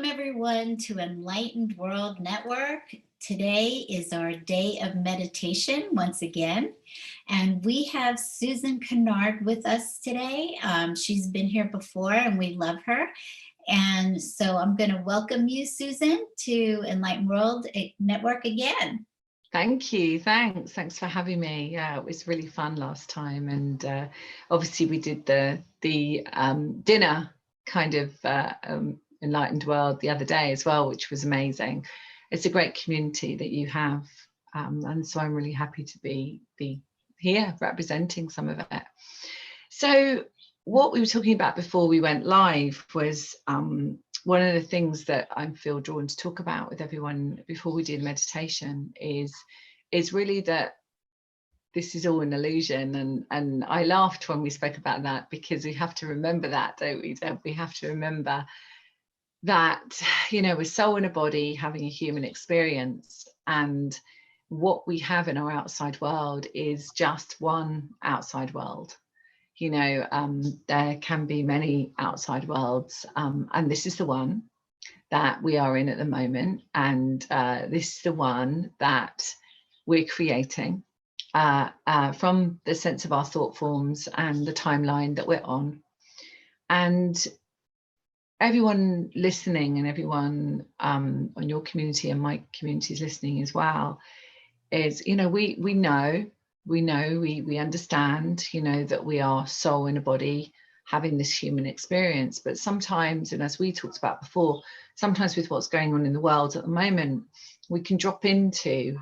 Welcome everyone to Enlightened World Network. Today is our day of meditation once again, and we have Susan Kennard with us today. She's been here before and we love her. And so I'm going to welcome you, Susan, to Enlightened World Network again. Thank you. Thanks for having me. Yeah, it was really fun last time, and obviously we did the dinner kind of Enlightened World the other day as well, which was amazing. It's a great community that you have, and so I'm really happy to be here representing some of it. So what we were talking about before we went live was one of the things that I feel drawn to talk about with everyone before we do the meditation is really that this is all an illusion, and I laughed when we spoke about that, because we have to remember that, don't we? We have to remember that, you know, we're soul in a body having a human experience, and what we have in our outside world is just one outside world. You know, there can be many outside worlds, and this is the one that we are in at the moment, and this is the one that we're creating from the sense of our thought forms and the timeline that we're on. And everyone listening, and everyone on your community and my community is listening as well, is, you know, we understand, you know, that we are soul in a body having this human experience. But sometimes, and as we talked about before, sometimes with what's going on in the world at the moment, we can drop into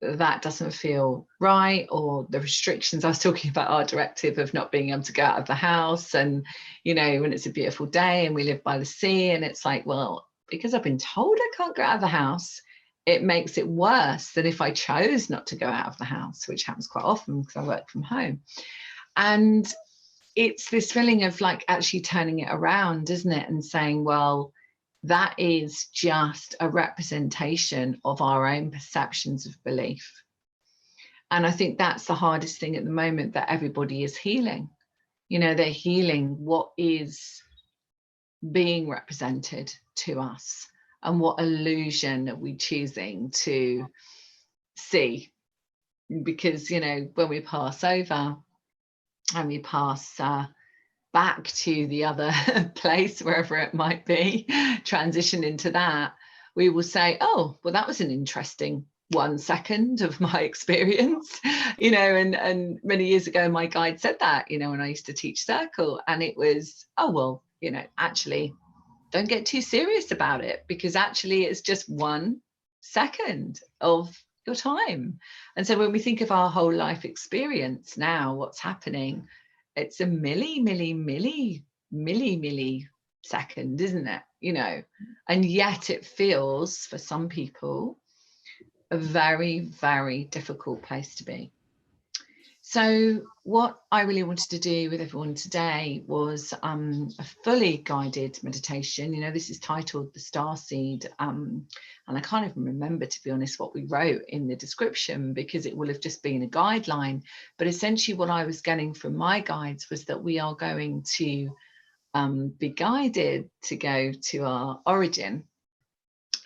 that doesn't feel right, or the restrictions. I was talking about our directive of not being able to go out of the house, and, you know, when it's a beautiful day and we live by the sea, and it's like, well, because I've been told I can't go out of the house, it makes it worse than if I chose not to go out of the house, which happens quite often because I work from home. And it's this feeling of like actually turning it around, isn't it? And saying, well, that is just a representation of our own perceptions of belief. And I think that's the hardest thing at the moment, that everybody is healing. You know, they're healing what is being represented to us, and what illusion are we choosing to see. Because, you know, when we pass over and we pass back to the other place, wherever it might be, transition into that, we will say, oh, well, that was an interesting 1 second of my experience, you know. And many years ago my guide said that, you know, when I used to teach circle, and it was, oh, well, you know, actually don't get too serious about it, because actually it's just 1 second of your time. And so when we think of our whole life experience now, what's happening, it's a millisecond, isn't it? You know, and yet it feels for some people a very, very difficult place to be. So what I really wanted to do with everyone today was a fully guided meditation. You know, this is titled The Starseed, and I can't even remember, to be honest, what we wrote in the description, because it will have just been a guideline. But essentially what I was getting from my guides was that we are going to be guided to go to our origin,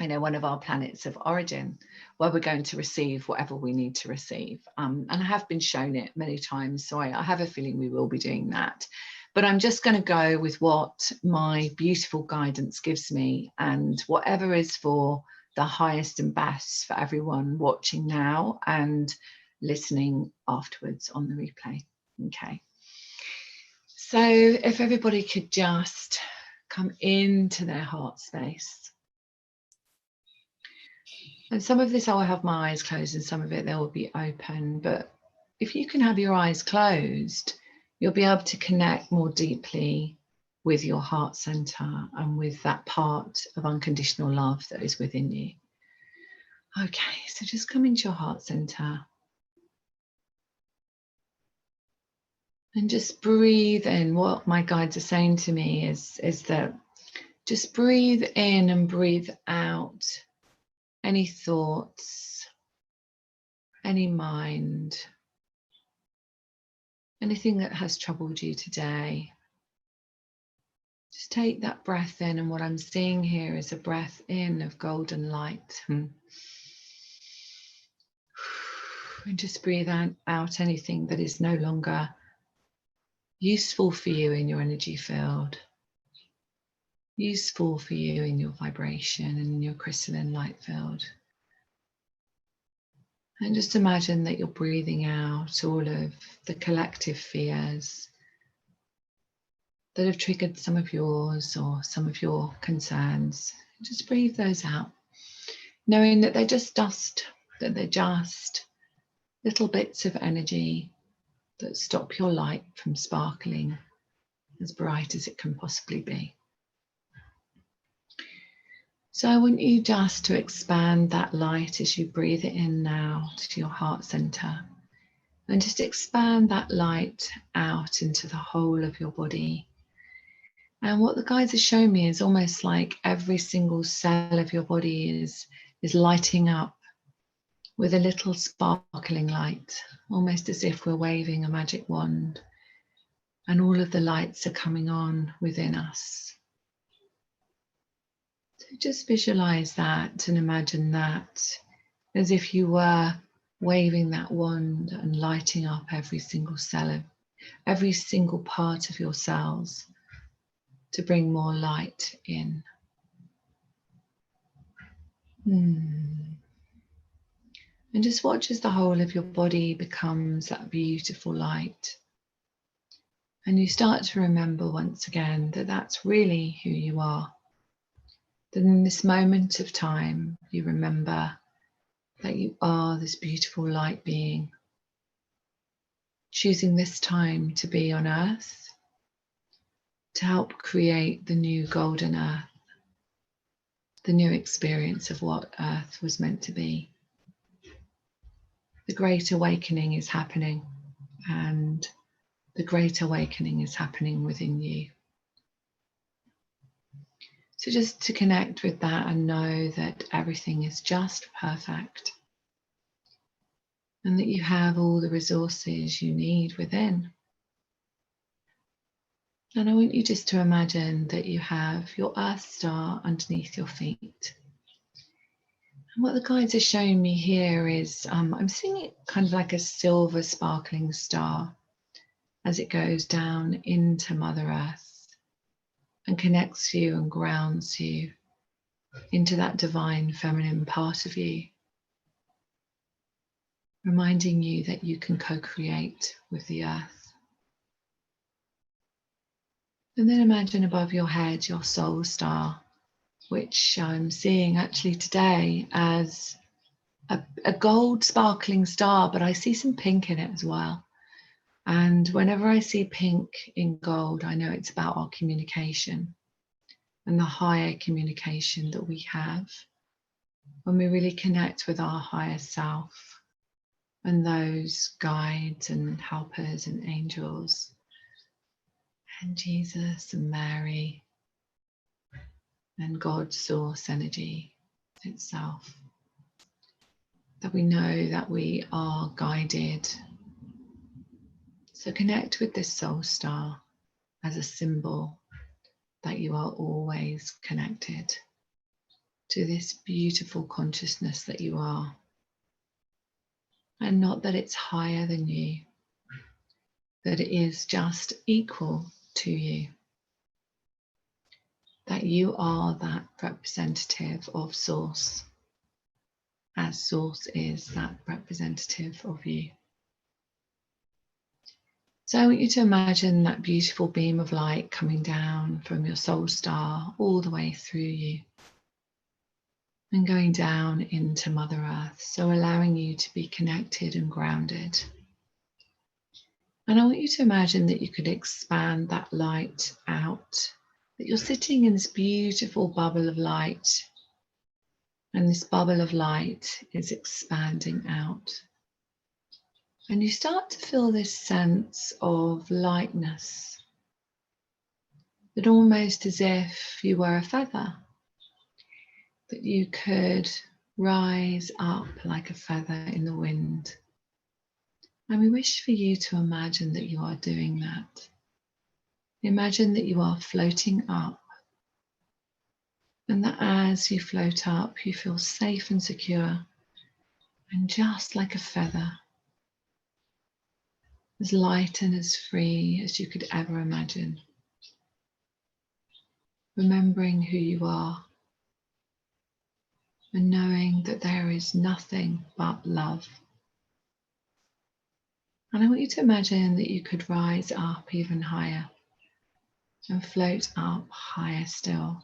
you know, one of our planets of origin, where we're going to receive whatever we need to receive. And I have been shown it many times, so I have a feeling we will be doing that. But I'm just going to go with what my beautiful guidance gives me, and whatever is for the highest and best for everyone watching now and listening afterwards on the replay. Okay. So if everybody could just come into their heart space. And some of this I will have my eyes closed, and some of it they will be open. But if you can have your eyes closed, you'll be able to connect more deeply with your heart center and with that part of unconditional love that is within you. Okay, so just come into your heart center. And just breathe in. What my guides are saying to me is that just breathe in and breathe out any thoughts, any mind, anything that has troubled you today. Just take that breath in, and what I'm seeing here is a breath in of golden light. And just breathe out anything that is no longer useful for you in your energy field, useful for you in your vibration and in your crystalline light field. And just imagine that you're breathing out all of the collective fears that have triggered some of yours or some of your concerns. Just breathe those out, knowing that they're just dust, that they're just little bits of energy that stop your light from sparkling as bright as it can possibly be. So I want you just to expand that light as you breathe it in now to your heart center, and just expand that light out into the whole of your body. And what the guides are showing me is almost like every single cell of your body is lighting up with a little sparkling light, almost as if we're waving a magic wand, and all of the lights are coming on within us. So just visualize that and imagine that as if you were waving that wand and lighting up every single cell, every single part of your cells to bring more light in. And just watch as the whole of your body becomes that beautiful light. And you start to remember once again that that's really who you are. That in this moment of time, you remember that you are this beautiful light being, choosing this time to be on Earth, to help create the new golden Earth, the new experience of what Earth was meant to be. The Great Awakening is happening, and the Great Awakening is happening within you. So just to connect with that and know that everything is just perfect, and that you have all the resources you need within. And I want you just to imagine that you have your Earth star underneath your feet. And what the guides are showing me here is, I'm seeing it kind of like a silver sparkling star as it goes down into Mother Earth and connects you and grounds you into that divine feminine part of you, reminding you that you can co-create with the Earth. And then imagine above your head your soul star, which I'm seeing actually today as a gold sparkling star, but I see some pink in it as well. And whenever I see pink in gold, I know it's about our communication and the higher communication that we have when we really connect with our higher self and those guides and helpers and angels and Jesus and Mary and God's source energy itself. That we know that we are guided. So connect with this soul star as a symbol that you are always connected to this beautiful consciousness that you are. And not that it's higher than you, that it is just equal to you. That you are that representative of Source, as Source is that representative of you. So I want you to imagine that beautiful beam of light coming down from your soul star all the way through you and going down into Mother Earth, so allowing you to be connected and grounded. And I want you to imagine that you could expand that light out, that you're sitting in this beautiful bubble of light, and this bubble of light is expanding out. And you start to feel this sense of lightness, that almost as if you were a feather, that you could rise up like a feather in the wind. And we wish for you to imagine that you are doing that. Imagine that you are floating up, and that as you float up, you feel safe and secure, and just like a feather, as light and as free as you could ever imagine. Remembering who you are and knowing that there is nothing but love. And I want you to imagine that you could rise up even higher and float up higher still.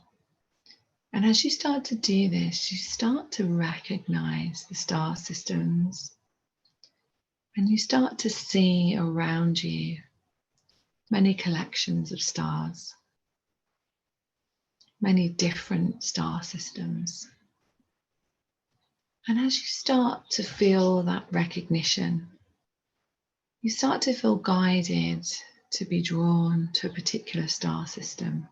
And as you start to do this, you start to recognize the star systems, and you start to see around you many collections of stars, many different star systems. And as you start to feel that recognition, you start to feel guided to be drawn to a particular star system.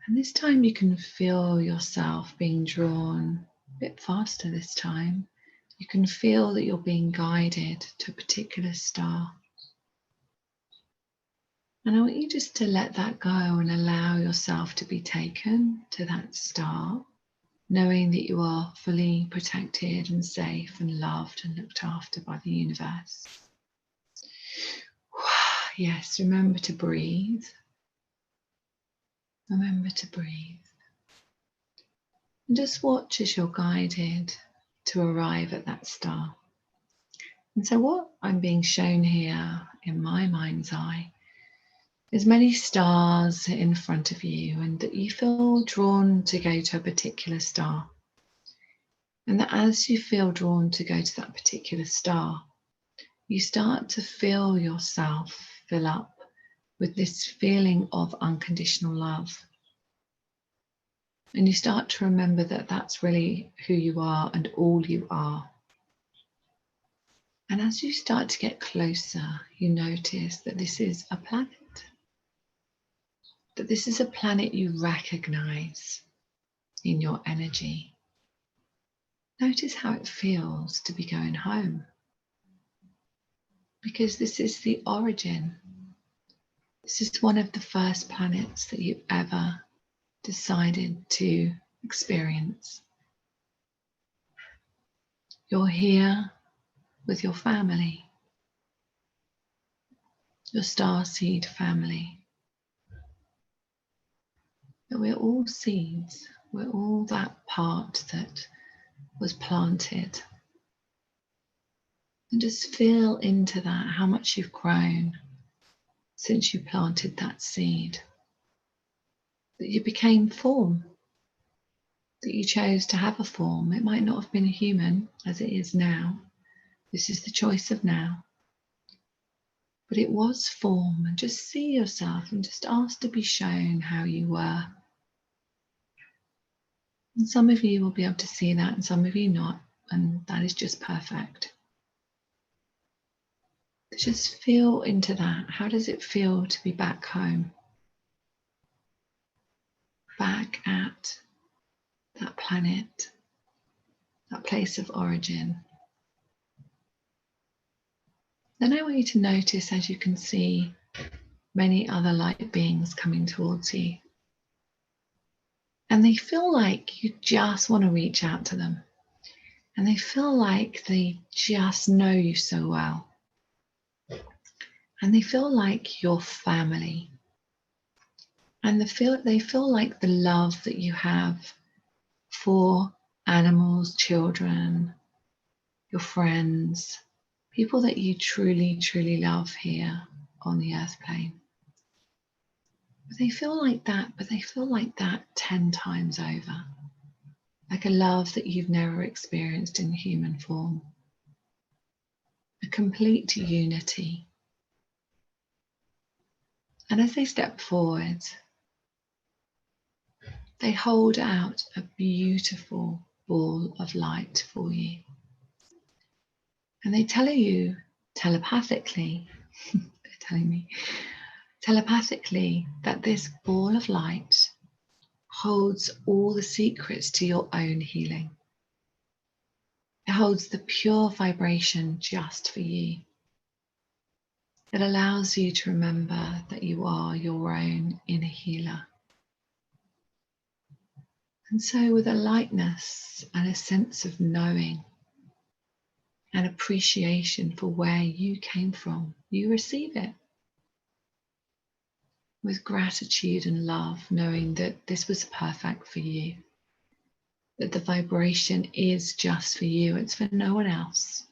And this time you can feel yourself being drawn a bit faster this time. You can feel that you're being guided to a particular star. And I want you just to let that go and allow yourself to be taken to that star, knowing that you are fully protected and safe and loved and looked after by the universe. Yes, remember to breathe. Remember to breathe. And just watch as you're guided to arrive at that star. And so what I'm being shown here in my mind's eye is many stars in front of you, and that you feel drawn to go to a particular star. And that as you feel drawn to go to that particular star, you start to feel yourself fill up with this feeling of unconditional love. And you start to remember that that's really who you are and all you are. And as you start to get closer, you notice that this is a planet. That this is a planet you recognize in your energy. Notice how it feels to be going home. Because this is the origin. This is one of the first planets that you ever decided to experience. You're here with your family, your starseed family. That we're all seeds, we're all that part that was planted. And just feel into that, how much you've grown since you planted that seed. That you became form, that you chose to have a form. It might not have been a human as it is now. This is the choice of now. But it was form, and just see yourself and just ask to be shown how you were. And some of you will be able to see that and some of you not, and that is just perfect. Just feel into that. How does it feel to be back home? Back at that planet, that place of origin. Then I want you to notice, as you can see, many other light beings coming towards you. And they feel like you just want to reach out to them. And they feel like they just know you so well. And they feel like your family. And they feel like the love that you have for animals, children, your friends, people that you truly, truly love here on the earth plane. But they feel like that 10 times over. Like a love that you've never experienced in human form. A complete unity. And as they step forward, they hold out a beautiful ball of light for you. And they tell you telepathically, they're telling me telepathically that this ball of light holds all the secrets to your own healing. It holds the pure vibration just for you. It allows you to remember that you are your own inner healer. And so with a lightness and a sense of knowing and appreciation for where you came from, you receive it. With gratitude and love, knowing that this was perfect for you, that the vibration is just for you, it's for no one else.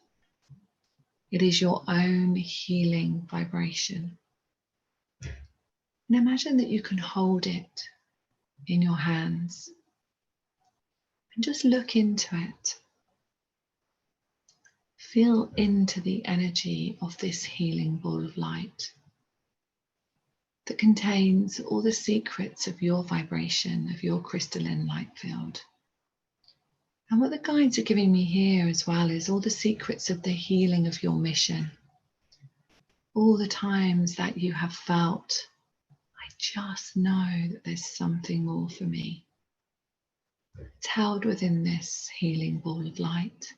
It is your own healing vibration. And imagine that you can hold it in your hands and just look into it. Feel into the energy of this healing ball of light that contains all the secrets of your vibration, of your crystalline light field. And what the guides are giving me here as well is all the secrets of the healing of your mission. All the times that you have felt, I just know that there's something more for me. It's held within this healing ball of light.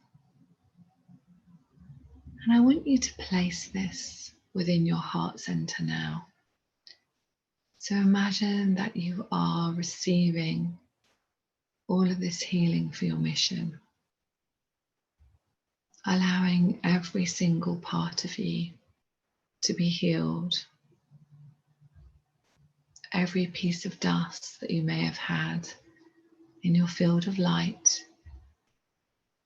And I want you to place this within your heart center now. So imagine that you are receiving all of this healing for your mission, allowing every single part of you to be healed. Every piece of dust that you may have had in your field of light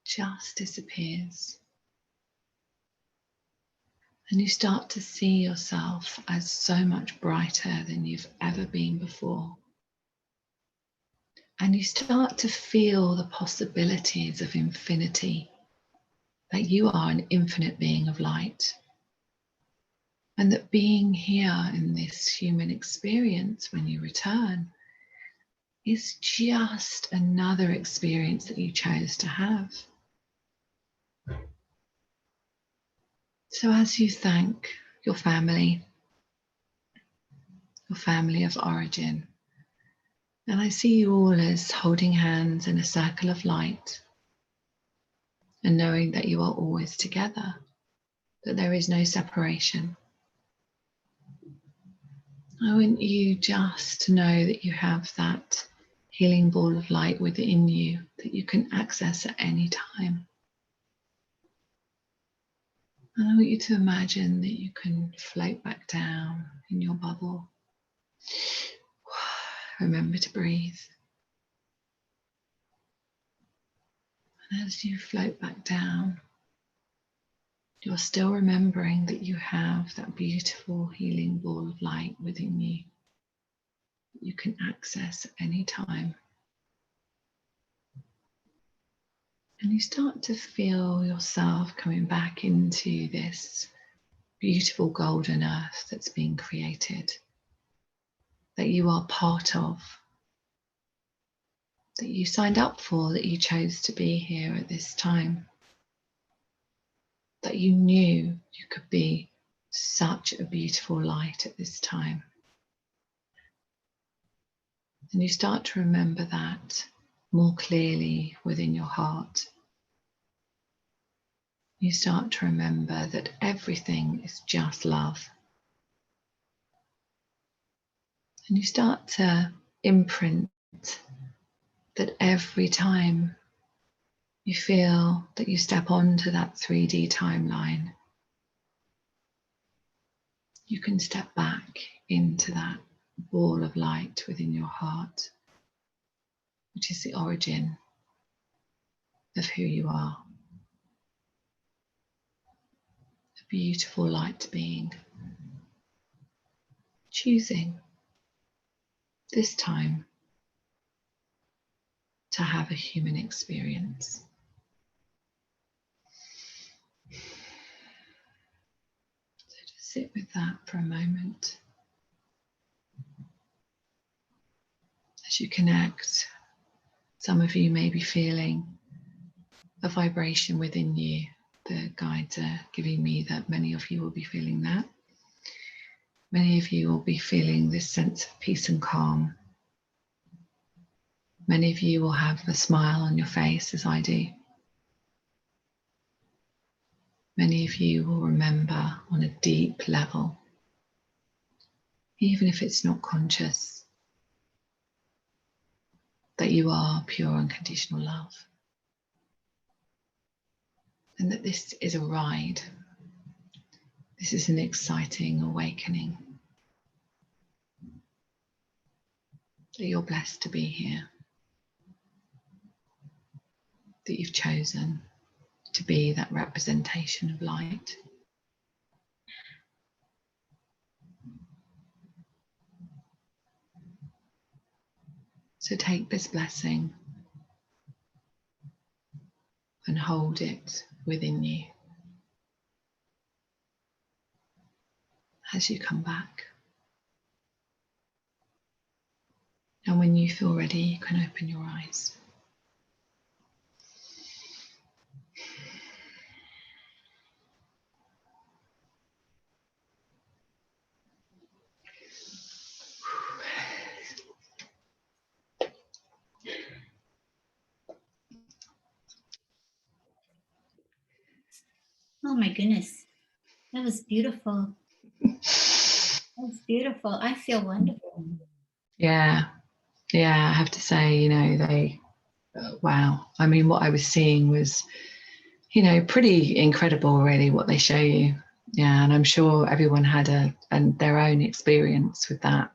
just disappears. And you start to see yourself as so much brighter than you've ever been before. And you start to feel the possibilities of infinity, that you are an infinite being of light. And that being here in this human experience when you return is just another experience that you chose to have. So as you thank your family of origin, and I see you all as holding hands in a circle of light and knowing that you are always together, that there is no separation. I want you just to know that you have that healing ball of light within you that you can access at any time. And I want you to imagine that you can float back down in your bubble. Remember to breathe. And as you float back down, you're still remembering that you have that beautiful healing ball of light within you that you can access at any time. And you start to feel yourself coming back into this beautiful golden earth that's being created, that you are part of, that you signed up for, that you chose to be here at this time, that you knew you could be such a beautiful light at this time. And you start to remember that more clearly within your heart. You start to remember that everything is just love. And you start to imprint that every time you feel that you step onto that 3D timeline, you can step back into that ball of light within your heart, which is the origin of who you are. A beautiful light being, choosing this time to have a human experience. So just sit with that for a moment. As you connect, some of you may be feeling a vibration within you. The guides are giving me that many of you will be feeling that. Many of you will be feeling this sense of peace and calm. Many of you will have a smile on your face as I do. Many of you will remember on a deep level, even if it's not conscious, that you are pure unconditional love. And that this is a ride. This is an exciting awakening. That you're blessed to be here. That you've chosen to be that representation of light. So take this blessing and hold it within you as you come back. And when you feel ready, you can open your eyes. Oh my goodness. That was beautiful. That was beautiful. I feel wonderful. Yeah, I have to say, wow. I mean, what I was seeing was, pretty incredible, really, what they show you. Yeah, and I'm sure everyone had their own experience with that.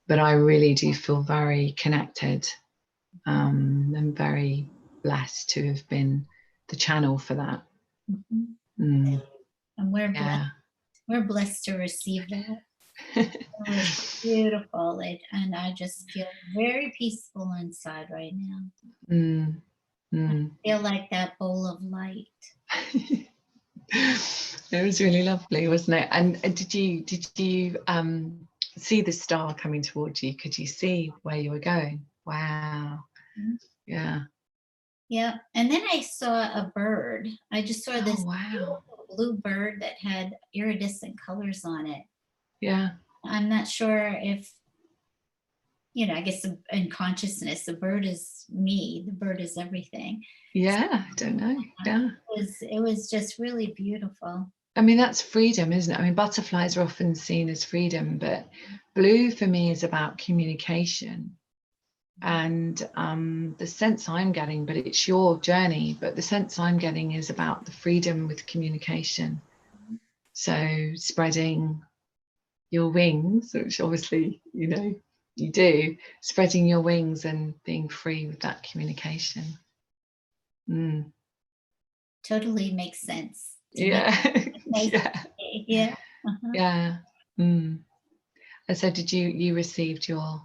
But I really do feel very connected. I'm very blessed to have been the channel for that. And we're blessed. We're blessed to receive that. It was beautiful, and I just feel very peaceful inside right now. I feel like that bowl of light. It was really lovely, wasn't it? And did you see the star coming towards you? Could you see where you were going? Wow. Yeah. Yeah. And then I saw a bird. I just saw this wow. blue bird that had iridescent colors on it. Yeah. I'm not sure if, I guess in consciousness, the bird is me, the bird is everything. Yeah, I don't know. Yeah. It was just really beautiful. I mean, that's freedom, isn't it? I mean, butterflies are often seen as freedom, but blue for me is about communication. And the sense I'm getting, but it's your journey, but the sense I'm getting is about the freedom with communication. So spreading your wings, which obviously, you do, spreading your wings and being free with that communication. Totally makes sense. Yeah. Yeah. Yeah. And so did you received your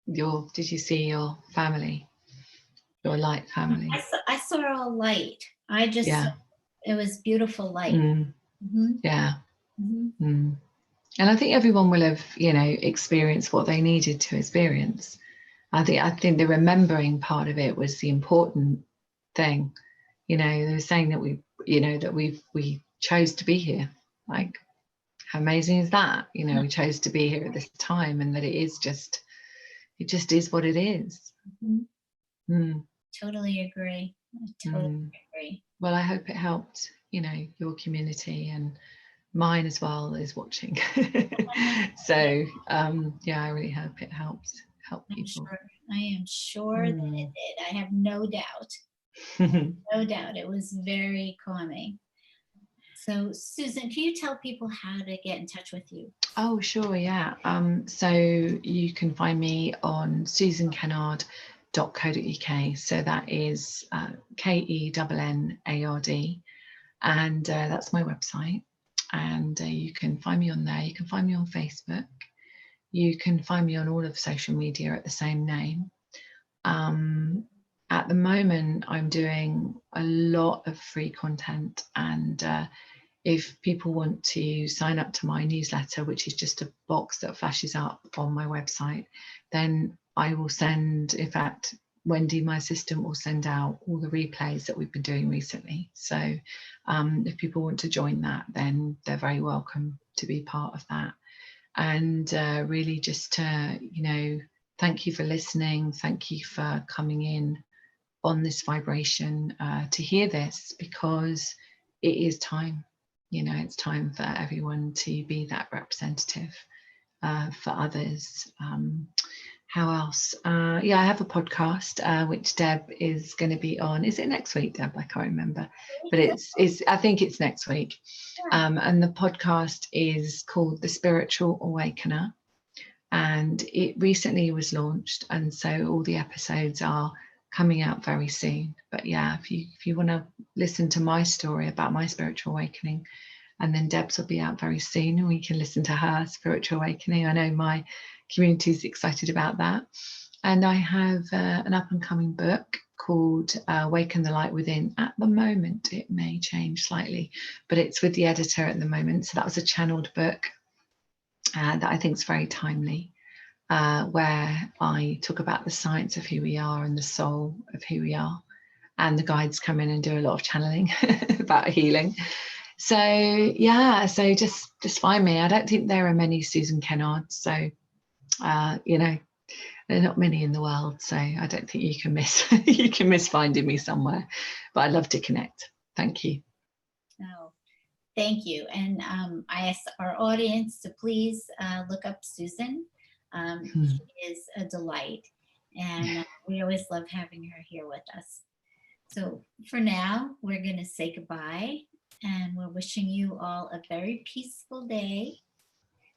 did you see your family, your light family? I saw a light. I just it was beautiful light. Yeah. And I think everyone will have experienced what they needed to experience. I think the remembering part of it was the important thing. They were saying that we chose to be here. Like, how amazing is that? We chose to be here at this time, and that it just is what it is. Totally agree. I totally agree. Well, I hope it helped, your community, and mine as well is watching. So I really hope it helped people. I am sure that it did. I have no doubt. No doubt. It was very calming. So Susan, can you tell people how to get in touch with you? Oh, sure, yeah. So you can find me on susankennard.co.uk. So that is KENNARD, and that's my website. And you can find me on there. You can find me on Facebook. You can find me on all of social media at the same name. At the moment, I'm doing a lot of free content, and if people want to sign up to my newsletter, which is just a box that flashes up on my website, then I will send, in fact, Wendy, my assistant, will send out all the replays that we've been doing recently. So if people want to join that, then they're very welcome to be part of that. And really just thank you for listening. Thank you for coming in on this vibration to hear this, because it is time. You know, it's time for everyone to be that representative for others. How else? Yeah, I have a podcast which Deb is going to be on. Is it next week, Deb? I can't remember, but it's I think it's next week. And the podcast is called The Spiritual Awakener, and it recently was launched, and so all the episodes are coming out very soon. But yeah, if you want to listen to my story about my spiritual awakening, and then Deb's will be out very soon, and we can listen to her spiritual awakening. I know my community is excited about that. And I have an up and coming book called Awaken the Light Within. At the moment, it may change slightly, but it's with the editor at the moment. So that was a channeled book that I think is very timely, where I talk about the science of who we are and the soul of who we are. And the guides come in and do a lot of channeling about healing. So yeah, so just find me. I don't think there are many Susan Kennards, so you know, there are not many in the world, so I don't think you can miss you can miss finding me somewhere. But I'd love to connect. Thank you. Oh, thank you. And I ask our audience to please look up Susan. She is a delight, and we always love having her here with us. So for now, we're going to say goodbye, and we're wishing you all a very peaceful day,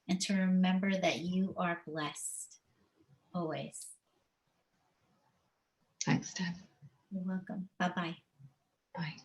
and to remember that you are blessed always. Thanks, Deb. You're welcome. Bye-bye. Bye.